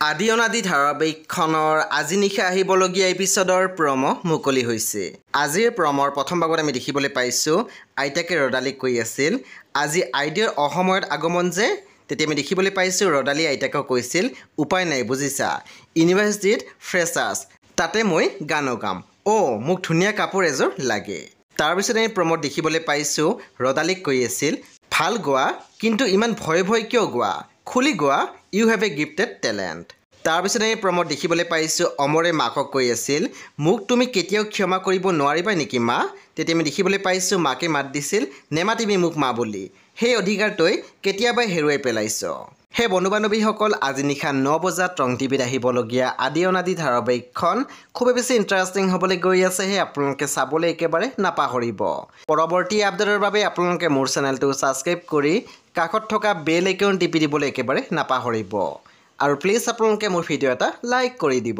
আদি অনাদি ধাৰাবাহিকখনৰ আজি নিশা আহিবলগীয়া এপিছডৰ প্ৰম' মুকলি হৈছে। আজিৰ প্ৰমৰ প্ৰথম ভাগত আমি দেখিবলৈ পাইছোঁ আইতাকে ৰদালিক কৈ আছিল আজি আইদেউৰ অসময়ত আগমন যে, তেতিয়া আমি দেখিবলৈ পাইছোঁ ৰদালি আইতাকক কৈছিল উপায় নাই বুজিছা, ইউনিভাৰ্চিটিত ফ্ৰেছাৰ্ছ, তাতে মই গানো গাম, মোক ধুনীয়া কাপোৰ এযোৰ লাগে। তাৰপিছত আমি প্ৰমত দেখিবলৈ পাইছোঁ ৰদালিক কৈ আছিল ভাল গোৱা, কিন্তু ইমান ভয় কিয় গোৱা, খুলি গোৱা, you have a gifted talent. তাৰপিছত আমি প্ৰমত দেখিবলৈ পাইছোঁ অমৰে মাকক কৈ আছিল মোক তুমি কেতিয়াও ক্ষমা কৰিব নোৱাৰিবা নেকি মা। তেতিয়া আমি দেখিবলৈ পাইছোঁ মাকে মাত দিছিল নেমাতিবি মোক মা বুলি, সেই অধিকাৰটোৱে কেতিয়াবাই হেৰুৱাই পেলাইছ। সেই বন্ধু বান্ধৱীসকল আজি নিশা 9 বজাত ৰং টিভিত আহিবলগীয়া আদি অনাদি ধাৰাবাহিকখন খুবেই বেছি ইণ্টাৰেষ্টিং হ'বলৈ গৈ আছে, সেই আপোনালোকে চাবলৈ একেবাৰে নাপাহৰিব। পৰৱৰ্তী আপডেটৰ বাবে আপোনালোকে মোৰ চেনেলটো ছাবস্ক্ৰাইব কৰি কাষত থকা বেল আইকন টিপি দিবলৈ একেবাৰে নাপাহৰিব। আৰু প্লিজ আপোনালোকে মোৰ ভিডিঅ' এটা লাইক কৰি দিব।